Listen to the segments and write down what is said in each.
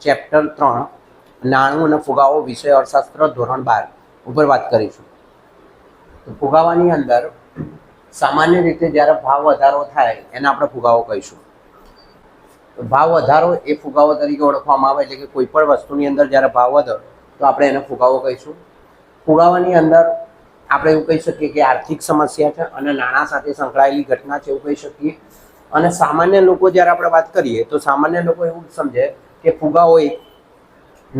Chapter 3 નાણું અને ફુગાવો વિષય અર્થશાસ્ત્ર ધોરણ 12 ઉપર વાત કરીશું. તો ફુગાવાની અંદર સામાન્ય રીતે જ્યારે ભાવ વધારો થાય એને આપણે ફુગાવો કહીશું. ભાવ વધારો એ ફુગાવો તરીકે ઓળખવામાં આવે, એટલે કે કોઈ પણ વસ્તુની અંદર જ્યારે ભાવ વધે તો આપણે એને ફુગાવો કહીશું. ફુગાવાની અંદર આપણે એવું કહી શકીએ કે આર્થિક સમસ્યા છે અને નાણાં સાથે સંકળાયેલી ઘટના છે એવું કહી શકીએ. અને સામાન્ય લોકો જ્યારે આપણે વાત કરીએ તો સામાન્ય લોકો એવું સમજે કે ફુગાવો એક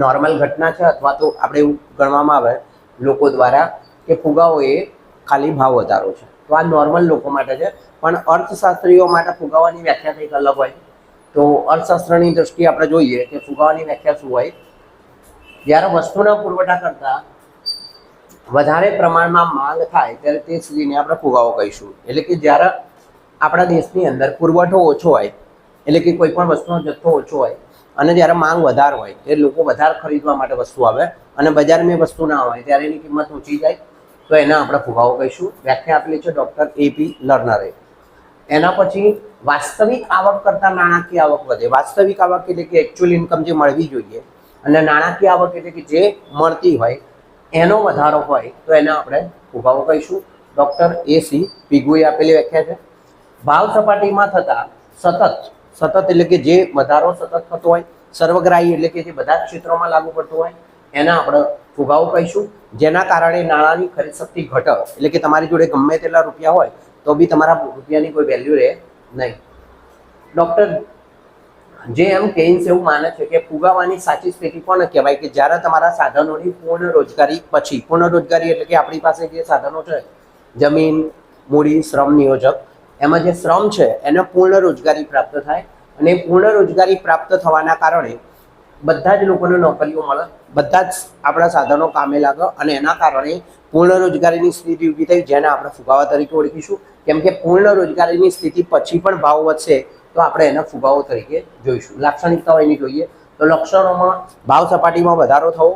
નોર્મલ ઘટના છે, અથવા તો આપણે એવું ગણવામાં આવે લોકો દ્વારા કે ફુગાવો એ ખાલી ભાવ વધારો છે. તો આ નોર્મલ લોકો માટે છે, પણ અર્થશાસ્ત્રીઓ માટે ફુગાવાની વ્યાખ્યા કંઈક અલગ હોય. તો અર્થશાસ્ત્રની દ્રષ્ટિએ આપણે જોઈએ કે ફુગાવાની વ્યાખ્યા શું હોય. જ્યારે વસ્તુના પુરવઠા કરતાં વધારે પ્રમાણમાં માંગ થાય ત્યારે તે સ્થિતિને આપણે ફુગાવો કહીશું. એટલે કે જ્યારે આપણા દેશની અંદર પુરવઠો ઓછો હોય, એટલે કે કોઈ પણ વસ્તુનો જથ્થો ઓછો હોય અને જ્યારે માંગ વધારે હોય ત્યારે લોકો વધારે ખરીદવા માટે વસ્તુ આવે અને બજારમાં વસ્તુ ના હોય ત્યારે એની કિંમત ઊંચી જાય, તો એને આપણે ફુગાવો કહીશું. વ્યાખ્યા આપેલી છે ડૉક્ટર AP લર્નરે. એના પછી વાસ્તવિક આવક કરતાં નાણાકીય આવક વધે. વાસ્તવિક આવક એટલે કે એકચ્યુઅલ ઇન્કમ જે મળવી જોઈએ, અને નાણાકીય આવક એટલે કે જે મળતી હોય એનો વધારો હોય તો એને આપણે ફુગાવો કહીશું. ડૉક્ટર AC પિગુએ આપેલી વ્યાખ્યા છે. ભાવ સપાટીમાં થતા સતત એટલે કે જે વધારો સતત થતો હોય, સર્વગ્રાહી એટલે કે જે બધા જ ક્ષેત્રોમાં લાગુ પડતો હોય એને આપણે ફુગાવો કહીશું. જેના કારણે નાણાંની ખરીદ શક્તિ ઘટે, એટલે કે તમારી જોડે ગમે તેટલા રૂપિયા હોય તો બી તમારા રૂપિયાની કોઈ વેલ્યુ રહે નહીં. ડૉક્ટર JM કેઇન્સ એવું માને છે કે ફુગાવાની સાચી સ્થિતિ કોને કહેવાય કે જ્યારે તમારા સાધનોની પૂર્ણ રોજગારી પછી, પૂર્ણ રોજગારી એટલે કે આપણી પાસે જે સાધનો છે જમીન, મૂડી, શ્રમ નિયોજક, એમાં જે શ્રમ છે એને પૂર્ણ રોજગારી પ્રાપ્ત થાય, અને પૂર્ણ રોજગારી પ્રાપ્ત થવાના કારણે બધા જ લોકોને નોકરીઓ મળે, બધા જ આપણા સાધનો કામે લાગે અને એના કારણે પૂર્ણ રોજગારીની સ્થિતિ ઊભી થઈ, જેને આપણે ફુગાવા તરીકે ઓળખીશું. કેમ કે પૂર્ણ રોજગારીની સ્થિતિ પછી પણ ભાવ વધશે તો આપણે એને ફુગાવો તરીકે જોઈશું. લાક્ષણિકતાઓ એની જોઈએ તો લક્ષણોમાં ભાવ સપાટીમાં વધારો થવો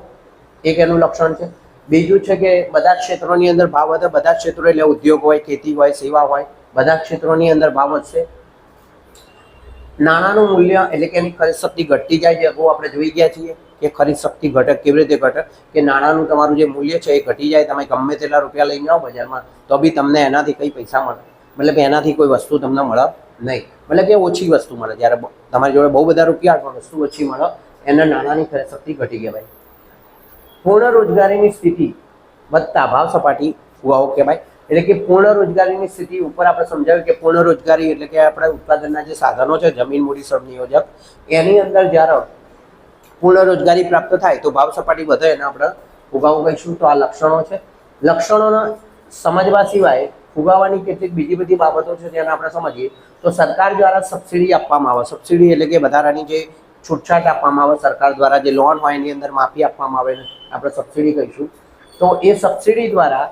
એક એનું લક્ષણ છે. બીજું છે કે બધા જ ક્ષેત્રોની અંદર ભાવ વધે. બધા જ ક્ષેત્રો એટલે ઉદ્યોગ હોય, ખેતી હોય, સેવા હોય, બધા જ ક્ષેત્રોની અંદર ભાવ વધશે. નાણાંનું મૂલ્ય એટલે કે એની ખરીદ શક્તિ ઘટતી જાય છે. અગાઉ આપણે જોઈ ગયા છીએ કે ખરીદ શક્તિ ઘટે કેવી રીતે ઘટે, કે નાણાંનું તમારું જે મૂલ્ય છે એ ઘટી જાય. તમે ગમે તેટલા રૂપિયા લઈને આવો બજારમાં તો બી તમને એનાથી કંઈ પૈસા મળે, મતલબ એનાથી કોઈ વસ્તુ તમને મળે નહીં, મતલબ કે ઓછી વસ્તુ મળે. જ્યારે તમારી જોડે બહુ બધા રૂપિયા પણ વસ્તુ ઓછી મળે એને નાણાંની ખરીદ શક્તિ ઘટી કહેવાય. પૂર્ણ રોજગારીની સ્થિતિ વધતા ભાવ સપાટી ફુગાવો કહેવાય. એટલે કે પૂર્ણ રોજગારીની સ્થિતિ ઉપર આપણે સમજાવ્યું કે પૂર્ણ રોજગારી એટલે કે આપણે ઉત્પાદનના જે સાધનો છે જમીન, મૂડી, શ્રમ નિયોજક, એની અંદર જ્યારે પૂર્ણ રોજગારી પ્રાપ્ત થાય તો ભાવ સપાટી વધે, એને આપણે ફુગાવો કહીશું. તો આ લક્ષણો છે. લક્ષણોના સમજવા સિવાય ફુગાવાની કેટલીક બીજી બધી બાબતો છે જેને આપણે સમજીએ તો સરકાર દ્વારા સબસિડી આપવામાં આવે. સબસિડી એટલે કે વધારાની જે છૂટછાટ આપવામાં આવે સરકાર દ્વારા, જે લોન હોય એની અંદર માફી આપવામાં આવે, આપણે સબસિડી કહીશું. તો એ સબસિડી દ્વારા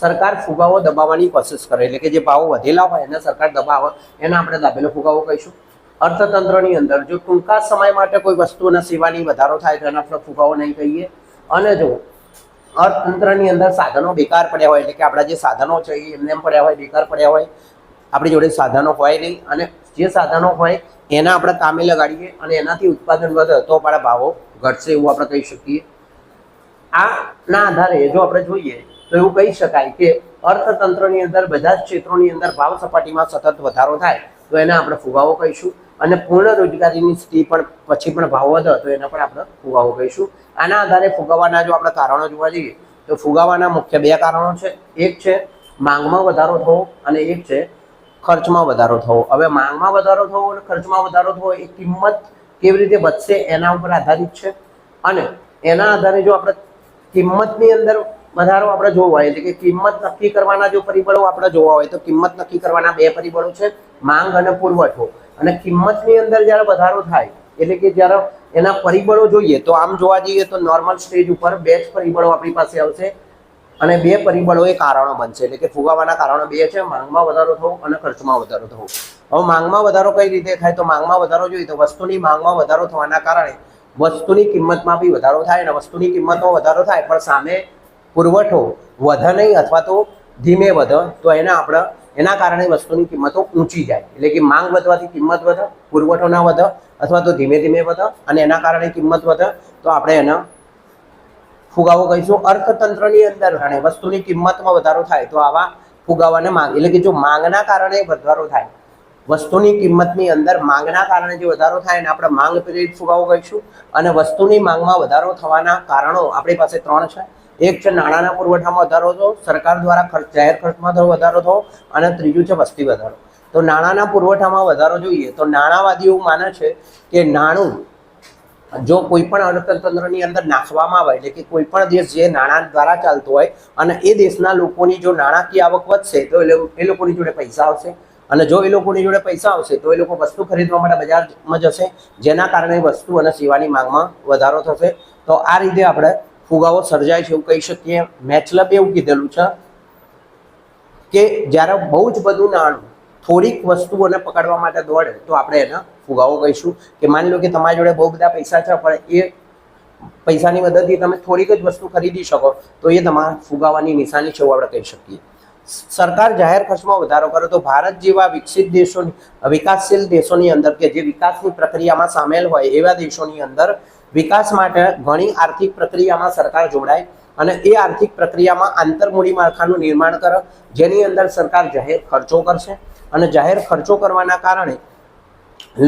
સરકાર ફુગાવો દબાવવાની કોશિશ કરે, એટલે કે જે ભાવો વધેલા હોય એને સરકાર દબાવે, એને આપણે દાબેલો ફુગાવો કહીશું. અર્થતંત્રની અંદર જો ટૂંકા સમય માટે કોઈ વસ્તુ અને સેવાની વધારો થાય તો એને આપણે ફુગાવો નહીં કહીએ. અને જો અર્થતંત્રની અંદર સાધનો બેકાર પડ્યા હોય, એટલે કે આપણા જે સાધનો છે એ એમને એમ પડ્યા હોય, બેકાર પડ્યા હોય, આપણી જોડે સાધનો હોય નહીં, અને જે સાધનો હોય એના આપણે કામે લગાડીએ અને એનાથી ઉત્પાદન વધે તો આપણા ભાવો ઘટશે એવું આપણે કહી શકીએ. આના આધારે જો આપણે જોઈએ તો એવું કહી શકાય કે અર્થતંત્રની અંદર બધા જ ક્ષેત્રોની અંદર ભાવ સપાટીમાં સતત વધારો થાય તો એને આપણે ફુગાવો કહીશું. અને પૂર્ણ રોજગારીની સ્થિતિ પણ પછી પણ ભાવ વધે તો એને પણ આપણે ફુગાવો કહીશું. આના આધારે ફુગાવાના જો આપણે કારણો જોવા જઈએ તો ફુગાવાના મુખ્ય બે કારણો છે. એક છે માંગમાં વધારો થવો અને એક છે ખર્ચમાં વધારો થવો. હવે માંગમાં વધારો થવો અને ખર્ચમાં વધારો થવો એ કિંમત કેવી રીતે વધશે એના ઉપર આધારિત છે. અને એના આધારે જો આપણે કિંમતની અંદર વધારો આપણે જોવો હોય, એટલે કે કિંમત નક્કી કરવાના જો પરિબળો આપણે જોવા હોય તો કિંમત નક્કી કરવાના બે પરિબળો છે, માંગ અને પુરવઠો. અને કિંમતની અંદર જ્યારે વધારો થાય એટલે કે જ્યારે એના પરિબળો જોઈએ તો આમ જોવા જઈએ તો નોર્મલ સ્ટેજ ઉપર બે જ પરિબળો આપણી પાસે આવશે અને બે પરિબળો એ કારણો બનશે. એટલે કે ફુગાવાના કારણો બે છે, માંગમાં વધારો થવો અને ખર્ચમાં વધારો થવો. હવે માંગમાં વધારો કઈ રીતે થાય તો માંગમાં વધારો જોઈએ તો વસ્તુની માંગમાં વધારો થવાના કારણે વસ્તુની કિંમતમાં બી વધારો થાય, અને વસ્તુની કિંમતમાં વધારો થાય પણ સામે પુરવઠો વધે નહીં અથવા તો ધીમે વધે તો એને આપણે એના કારણે વસ્તુની કિંમતો ઊંચી જાય, એટલે કે માંગ વધવાથી કિંમત વધે, પુરવઠો ના વધે અથવા તો ધીમે ધીમે વધે અને એના કારણે કિંમત વધે તો આપણે એનો ફુગાવો કહીશું. અર્થતંત્રની અંદર વસ્તુની કિંમતમાં વધારો થાય તો આવા ફુગાવાને માંગ, એટલે કે જો માંગના કારણે વધારો થાય, વસ્તુની કિંમતની અંદર માંગના કારણે જે વધારો થાય એને આપણે માંગ પ્રેરિત ફુગાવો કહીશું. અને વસ્તુની માંગમાં વધારો થવાના કારણો આપણી પાસે 3 છે. એક છે નાણાંના પુરવઠામાં વધારો થવો, સરકાર દ્વારા જાહેર ખર્ચમાં વધારો થવો, અને ત્રીજું છે વસ્તી વધારો. તો નાણાંના પુરવઠામાં વધારો જોઈએ તો નાણાવાદી એવું માને છે કે નાણું જો કોઈ પણ અર્થતંત્રની અંદર નાખવામાં આવે, એટલે કે કોઈ પણ દેશ જે નાણાં દ્વારા ચાલતો હોય અને એ દેશના લોકોની જો નાણાકીય આવક વધશે તો એ લોકોની જોડે પૈસા આવશે, અને જો એ લોકોની જોડે પૈસા આવશે તો એ લોકો વસ્તુ ખરીદવા માટે બજારમાં જશે, જેના કારણે વસ્તુ અને સેવાની માંગમાં વધારો થશે. તો આ રીતે આપણે ફુગાવો સર્જાય છે એવું કહી શકીએ. મેચલબે એવું કીધેલું છે કે જ્યારે બહુ જ બધું નાણું થોડીક વસ્તુઓને પકડવા માટે દોડે તો આપણે એને ફુગાવો કહીશું. કે માની લો કે તમારી જોડે બહુ બધા પૈસા છે પણ એ પૈસાની મદદથી તમે થોડીક જ વસ્તુ ખરીદી શકો તો એ તમારા ફુગાવાની નિશાની છે એવું આપણે કહી શકીએ. સરકાર જાહેર ખર્ચમાં વધારો કરે તો ભારત જેવા વિકસિત દેશોની, વિકાસશીલ દેશોની અંદર કે જે વિકાસની પ્રક્રિયામાં સામેલ હોય એવા દેશોની અંદર વિકાસ માટે ઘણી આર્થિક પ્રક્રિયામાં સરકાર જોડાય અને એ આર્થિક પ્રક્રિયામાં આંતરમૂડી માળખાનું નિર્માણ કરે, જેની અંદર સરકાર જાહેર ખર્ચો કરશે અને જાહેર ખર્ચો કરવાના કારણે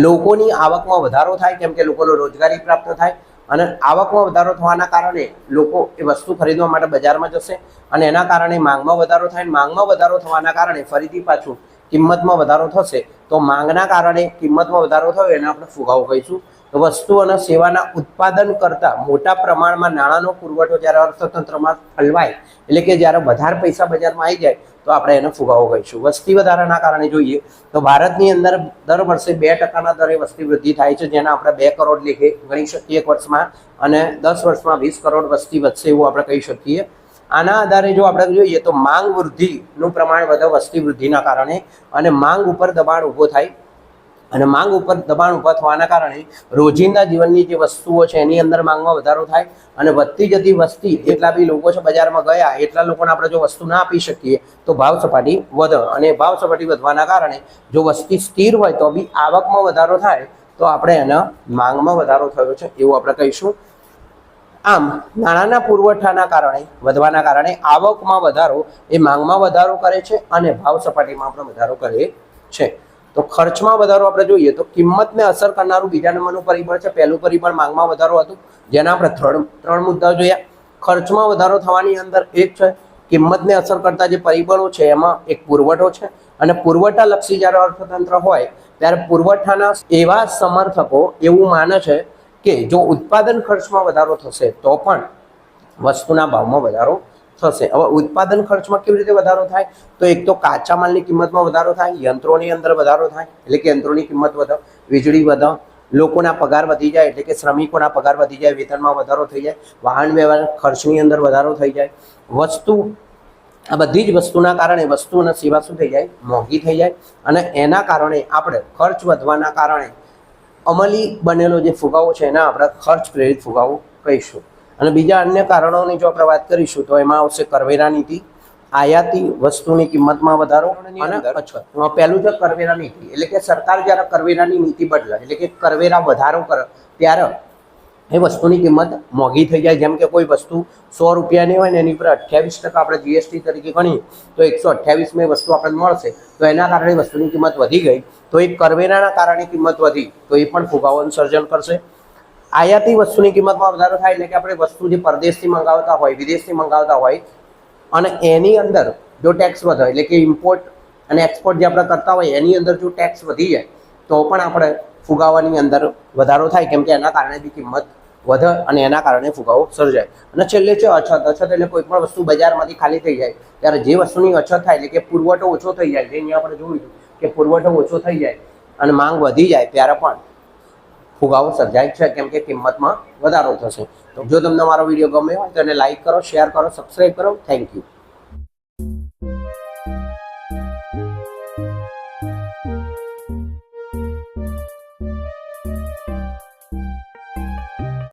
લોકોની આવકમાં વધારો થાય, કેમ કે લોકોને રોજગારી પ્રાપ્ત થાય અને આવકમાં વધારો થવાના કારણે લોકો એ વસ્તુ ખરીદવા માટે બજારમાં જશે અને એના કારણે માંગમાં વધારો થાય. માંગમાં વધારો થવાના કારણે ફરીથી પાછું કિંમતમાં વધારો થશે. તો માંગના કારણે કિંમતમાં વધારો થયો એને આપણે ફુગાવો કહીશું. તો વસ્તુ અને સેવાના ઉત્પાદન કરતાં મોટા પ્રમાણમાં નાણાંનો પુરવઠો જ્યારે અર્થતંત્રમાં ઠલવાય, એટલે કે જ્યારે વધારે પૈસા બજારમાં આવી જાય તો આપણે એને ફુગાવો કહીશું. વસ્તી વધારાના કારણે જોઈએ તો ભારતની અંદર દર વર્ષે 2% દરે વસ્તી વૃદ્ધિ થાય છે, જેના આપણે 2 કરોડ લેખે ગણી શકીએ એક વર્ષમાં, અને 10 વર્ષમાં 20 કરોડ વસ્તી વધશે એવું આપણે કહી શકીએ. આના આધારે જો આપણે જોઈએ તો માંગ વૃદ્ધિનું પ્રમાણ વધે વસ્તી વૃદ્ધિના કારણે, અને માંગ ઉપર દબાણ ઊભો થાય, અને માંગ ઉપર દબાણ ઊભા થવાના કારણે રોજિંદા જીવનની જે વસ્તુઓ છે એની અંદર માંગમાં વધારો થાય, અને વધતી જતી વસ્તી એટલા બી લોકો છે બજારમાં ગયા એટલા લોકોને આપણે જો વસ્તુ ના આપી શકીએ તો ભાવ સપાટી વધે, અને ભાવ સપાટી વધવાના કારણે જો વસ્તી સ્થિર હોય તો બી આવકમાં વધારો થાય તો આપણે એના માંગમાં વધારો થયો છે એવું આપણે કહીશું. આમ નાણાંના પુરવઠાના કારણે વધવાના કારણે આવકમાં વધારો એ માંગમાં વધારો કરે છે અને ભાવ સપાટીમાં આપણે વધારો કરે છે. તો ખર્ચમાં વધારો આપણે જોઈએ તો કિંમતને અસર કરનારું બીજા નંબરનું પરિબળ છે. પહેલું પરિબળ માંગમાં વધારો હતું, જેના આપણે ત્રણ મુદ્દાઓ જોયા. ખર્ચમાં વધારો થવાની અંદર એક છે કિંમતને અસર કરતા જે પરિબળો છે એમાં એક પુરવઠો છે, અને પુરવઠાલક્ષી જ્યારે અર્થતંત્ર હોય ત્યારે પુરવઠાના એવા સમર્થકો એવું માને છે કે જો ઉત્પાદન ખર્ચમાં વધારો થશે તો પણ વસ્તુના ભાવમાં વધારો થશે. હવે ઉત્પાદન ખર્ચમાં કેવી રીતે વધારો થાય તો એક તો કાચા માલની કિંમતમાં વધારો થાય, યંત્રોની અંદર વધારો થાય એટલે કે યંત્રોની કિંમત વધે, વીજળી વધે, લોકોના પગાર વધી જાય એટલે કે શ્રમિકોના પગાર વધી જાય, વેતનમાં વધારો થઈ જાય, વાહન વ્યવહાર ખર્ચની અંદર વધારો થઈ જાય, આ બધી જ વસ્તુના કારણે વસ્તુ અને સેવા શું થઈ જાય, મોંઘી થઈ જાય, અને એના કારણે આપણે ખર્ચ વધવાના કારણે અમલી બનેલો જે ફુગાવો છે એના આપણે ખર્ચ પ્રેરિત ફુગાવો કહીશું. અને બીજા અન્ય કારણોની જો આપણે વાત કરીશું તો એમાં આવશે કરવેરા નીતિ, આયાતી વસ્તુની કિંમતમાં વધારો અને અછત. પહેલું છે કરવેરા નીતિ, એટલે કે સરકાર જ્યારે કરવેરાની નીતિ બદલે એટલે કે કરવેરા વધારો કરે ત્યારે એ વસ્તુની કિંમત મોંઘી થઈ જાય. જેમ કે કોઈ વસ્તુ 100 રૂપિયાની હોય ને એની ઉપર 28% આપણે જીએસટી તરીકે ગણીએ તો 128 વસ્તુ આપણને મળશે, તો એના કારણે વસ્તુની કિંમત વધી ગઈ, તો એ કરવેરાના કારણે કિંમત વધી તો એ પણ ફુગાવાનું સર્જન કરશે. આયાતી વસ્તુની કિંમતમાં વધારો થાય એટલે કે આપણે વસ્તુ જે પરદેશથી મંગાવતા હોય, વિદેશથી મંગાવતા હોય અને એની અંદર જો ટેક્સ વધે એટલે કે ઇમ્પોર્ટ અને એક્સપોર્ટ જે આપણે કરતા હોય એની અંદર જો ટેક્સ વધી જાય તો પણ આપણે ફુગાવાની અંદર વધારો થાય, કેમ કે એના કારણે બી કિંમત વધે અને એના કારણે ફુગાવો સર્જાય. અને છેલ્લે છે અછત. અછત એટલે કોઈ પણ વસ્તુ બજારમાંથી ખાલી થઈ જાય ત્યારે જે વસ્તુની અછત થાય એટલે કે પુરવઠો ઓછો થઈ જાય, જે અહીંયા આપણે જોયું કે પુરવઠો ઓછો થઈ જાય અને માંગ વધી જાય ત્યારે પણ ફુગાવો સર્જાય છે, કેમ કે કિંમતમાં વધારો થશે. તો જો તમને મારો વિડીયો ગમ્યો હોય તો એને લાઈક કરો, શેર કરો, સબસ્ક્રાઈબ કરો. Thank you.